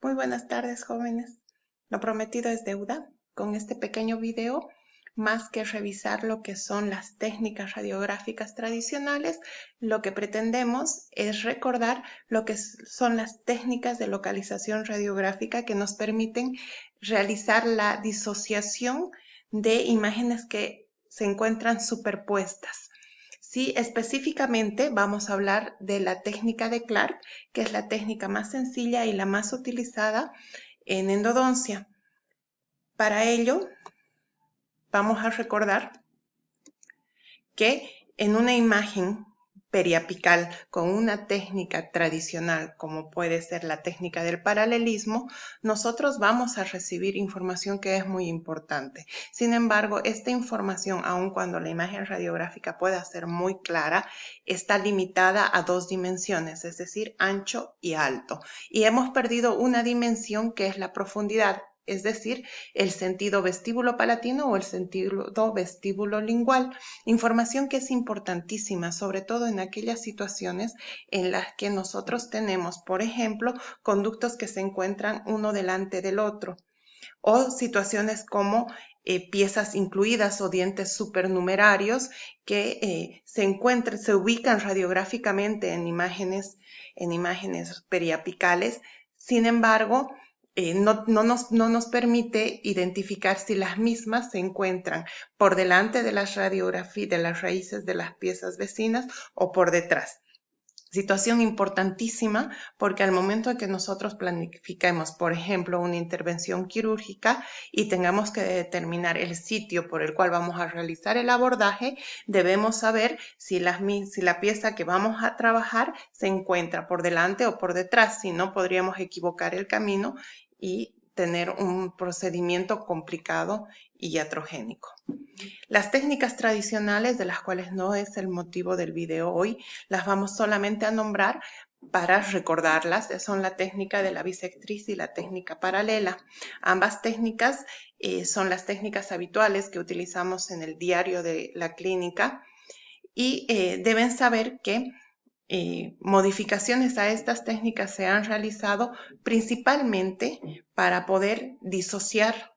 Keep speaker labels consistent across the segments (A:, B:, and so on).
A: Muy buenas tardes, jóvenes. Lo prometido es deuda. Con este pequeño video, más que revisar lo que son las técnicas radiográficas tradicionales, lo que pretendemos es recordar lo que son las técnicas de localización radiográfica que nos permiten realizar la disociación de imágenes que se encuentran superpuestas. Sí, específicamente vamos a hablar de la técnica de Clark, que es la técnica más sencilla y la más utilizada en endodoncia. Para ello, vamos a recordar que en una imagen periapical con una técnica tradicional, como puede ser la técnica del paralelismo, nosotros vamos a recibir información que es muy importante. Sin embargo, esta información, aun cuando la imagen radiográfica pueda ser muy clara, está limitada a dos dimensiones, es decir, ancho y alto. Y hemos perdido una dimensión que es la profundidad, es decir, el sentido vestíbulo palatino o el sentido vestíbulo lingual. Información que es importantísima, sobre todo en aquellas situaciones en las que nosotros tenemos, por ejemplo, conductos que se encuentran uno delante del otro, o situaciones como piezas incluidas o dientes supernumerarios que se ubican radiográficamente en imágenes periapicales. Sin embargo, no nos permite identificar si las mismas se encuentran por delante de las radiografías, de las raíces de las piezas vecinas o por detrás. Situación importantísima porque al momento en que nosotros planifiquemos, por ejemplo, una intervención quirúrgica y tengamos que determinar el sitio por el cual vamos a realizar el abordaje, debemos saber si la pieza que vamos a trabajar se encuentra por delante o por detrás, si no podríamos equivocar el camino y tener un procedimiento complicado y iatrogénico. Las técnicas tradicionales, de las cuales no es el motivo del video hoy, las vamos solamente a nombrar para recordarlas. Son la técnica de la bisectriz y la técnica paralela. Ambas técnicas son las técnicas habituales que utilizamos en el diario de la clínica y deben saber que modificaciones a estas técnicas se han realizado principalmente para poder disociar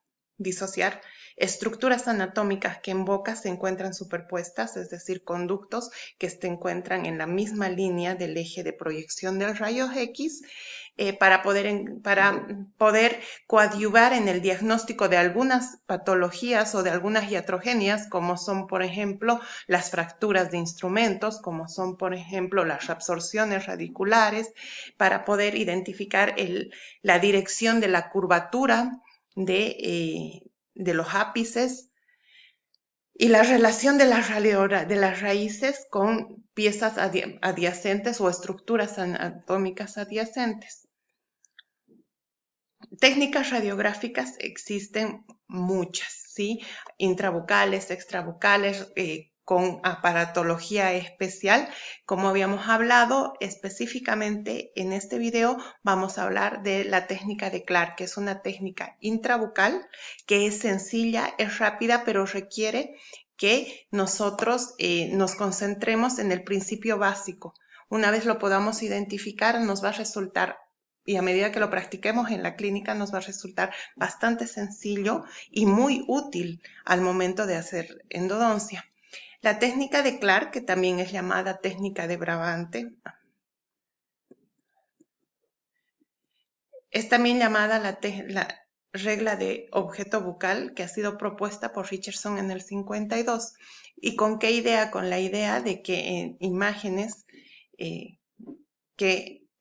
A: estructuras anatómicas que en boca se encuentran superpuestas, es decir, conductos que se encuentran en la misma línea del eje de proyección del rayo X, para poder coadyuvar en el diagnóstico de algunas patologías o de algunas iatrogenias, como son, por ejemplo, las fracturas de instrumentos, como son, por ejemplo, las reabsorciones radiculares, para poder identificar la dirección de la curvatura de los ápices y la relación de las raíces con piezas adyacentes o estructuras anatómicas adyacentes. Técnicas radiográficas existen muchas, ¿sí? Intrabucales, extrabucales, con aparatología especial. Como habíamos hablado, específicamente en este video vamos a hablar de la técnica de Clark, que es una técnica intrabucal, que es sencilla, es rápida, pero requiere que nosotros nos concentremos en el principio básico. Una vez lo podamos identificar, nos va a resultar, y a medida que lo practiquemos en la clínica, nos va a resultar bastante sencillo y muy útil al momento de hacer endodoncia. La técnica de Clark, que también es llamada técnica de Brabante, es también llamada la regla de objeto bucal, que ha sido propuesta por Richardson en el 52. ¿Y con qué idea? Con la idea de que en imágenes en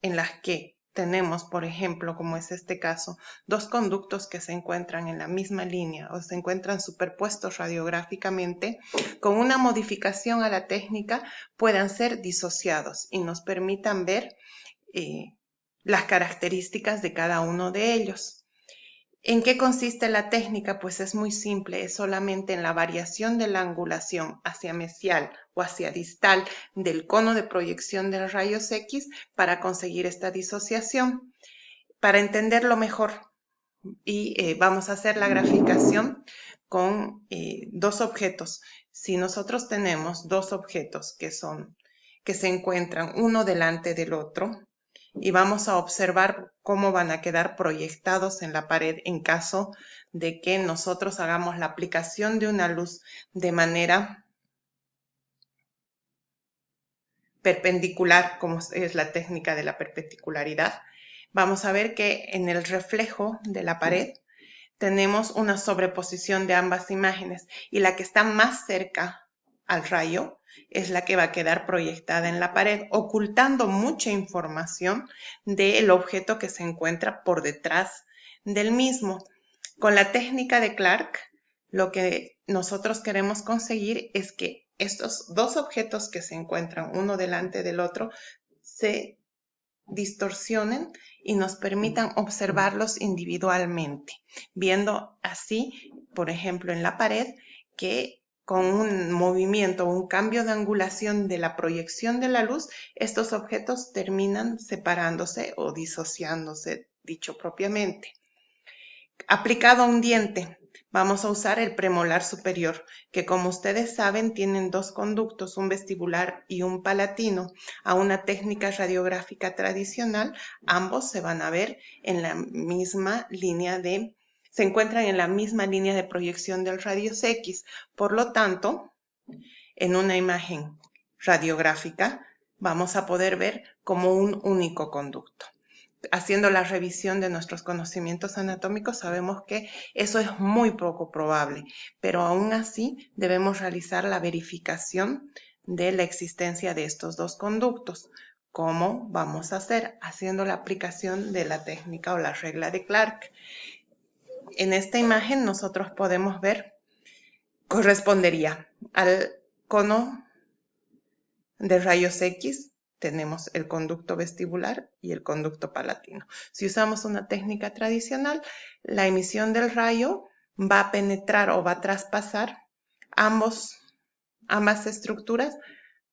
A: las que tenemos, por ejemplo, como es este caso, dos conductos que se encuentran en la misma línea o se encuentran superpuestos radiográficamente, con una modificación a la técnica puedan ser disociados y nos permitan ver las características de cada uno de ellos. ¿En qué consiste la técnica? Pues es muy simple, es solamente en la variación de la angulación hacia mesial o hacia distal del cono de proyección de los rayos X para conseguir esta disociación. Para entenderlo mejor, vamos a hacer la graficación con dos objetos. Si nosotros tenemos dos objetos que se encuentran uno delante del otro y vamos a observar cómo van a quedar proyectados en la pared en caso de que nosotros hagamos la aplicación de una luz de manera perpendicular, como es la técnica de la perpendicularidad. Vamos a ver que en el reflejo de la pared tenemos una sobreposición de ambas imágenes y la que está más cerca al rayo es la que va a quedar proyectada en la pared, ocultando mucha información del objeto que se encuentra por detrás del mismo. Con la técnica de Clark, lo que nosotros queremos conseguir es que estos dos objetos que se encuentran uno delante del otro se distorsionen y nos permitan observarlos individualmente, viendo así, por ejemplo, en la pared, que con un movimiento o un cambio de angulación de la proyección de la luz, estos objetos terminan separándose o disociándose, dicho propiamente. Aplicado a un diente, vamos a usar el premolar superior, que como ustedes saben tienen dos conductos, un vestibular y un palatino. A una técnica radiográfica tradicional, ambos se van a ver en la misma línea se encuentran en la misma línea de proyección del rayos X. Por lo tanto, en una imagen radiográfica vamos a poder ver como un único conducto. Haciendo la revisión de nuestros conocimientos anatómicos, sabemos que eso es muy poco probable, pero aún así debemos realizar la verificación de la existencia de estos dos conductos. ¿Cómo vamos a hacer? Haciendo la aplicación de la técnica o la regla de Clark. En esta imagen nosotros podemos ver, correspondería al cono de rayos X, tenemos el conducto vestibular y el conducto palatino. Si usamos una técnica tradicional, la emisión del rayo va a penetrar o va a traspasar ambas estructuras,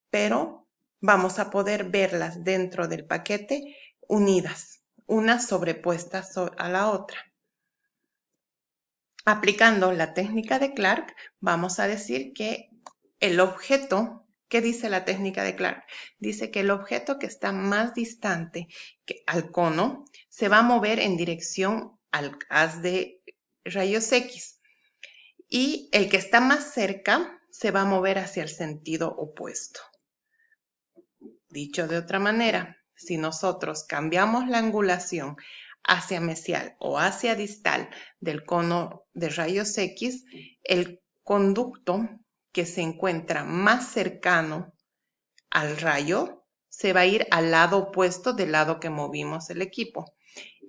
A: pero vamos a poder verlas dentro del paquete unidas, una sobrepuesta a la otra. Aplicando la técnica de Clark, vamos a decir que el objeto, ¿qué dice la técnica de Clark? Dice que el objeto que está más distante al cono se va a mover en dirección al haz de rayos X y el que está más cerca se va a mover hacia el sentido opuesto. Dicho de otra manera, si nosotros cambiamos la angulación hacia mesial o hacia distal del cono de rayos X, el conducto que se encuentra más cercano al rayo se va a ir al lado opuesto del lado que movimos el equipo.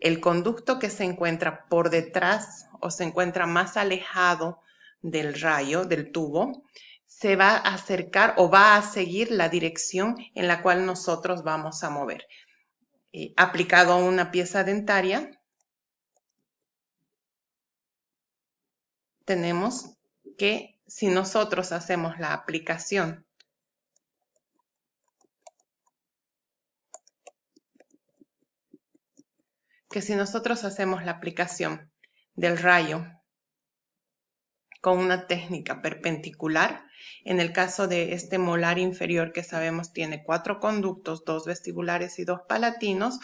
A: El conducto que se encuentra por detrás o se encuentra más alejado del rayo, del tubo, se va a acercar o va a seguir la dirección en la cual nosotros vamos a mover. Aplicado a una pieza dentaria, tenemos que si nosotros hacemos la aplicación del rayo con una técnica perpendicular, en el caso de este molar inferior que sabemos tiene 4 conductos, 2 vestibulares y 2 palatinos,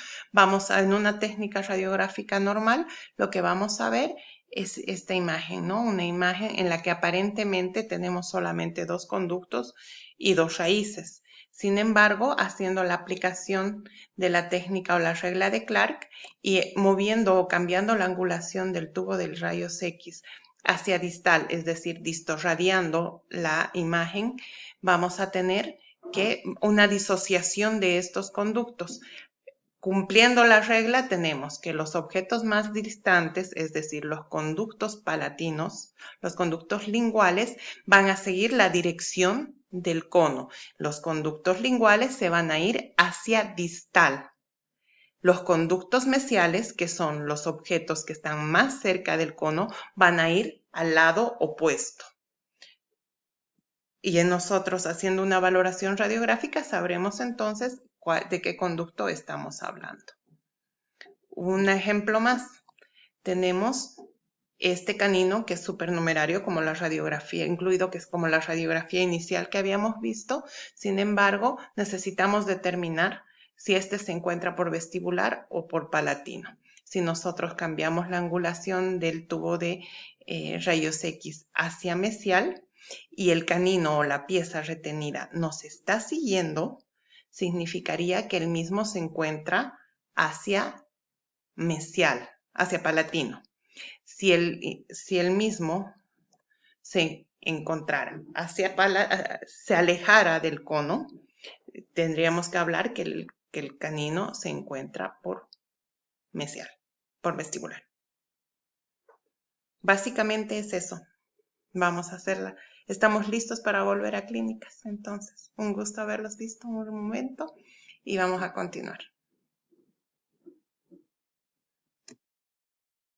A: en una técnica radiográfica normal, lo que vamos a ver es esta imagen, ¿no? Una imagen en la que aparentemente tenemos solamente 2 conductos y 2 raíces. Sin embargo, haciendo la aplicación de la técnica o la regla de Clark y moviendo o cambiando la angulación del tubo del rayos X hacia distal, es decir, distorradiando la imagen, vamos a tener que una disociación de estos conductos. Cumpliendo la regla, tenemos que los objetos más distantes, es decir, los conductos palatinos, los conductos linguales, van a seguir la dirección del cono. Los conductos linguales se van a ir hacia distal. Los conductos mesiales, que son los objetos que están más cerca del cono, van a ir al lado opuesto. Y en nosotros, haciendo una valoración radiográfica, sabremos entonces de qué conducto estamos hablando. Un ejemplo más. Tenemos este canino que es supernumerario como la radiografía, incluido que es como la radiografía inicial que habíamos visto. Sin embargo, necesitamos determinar si este se encuentra por vestibular o por palatino. Si nosotros cambiamos la angulación del tubo de rayos X hacia mesial y el canino o la pieza retenida nos está siguiendo, significaría que el mismo se encuentra hacia mesial, hacia palatino. Si el mismo se encontrara se alejara del cono, tendríamos que hablar que el canino se encuentra por mesial, por vestibular. Básicamente es eso. Vamos a hacerla. Estamos listos para volver a clínicas. Entonces, un gusto haberlos visto un momento y vamos a continuar.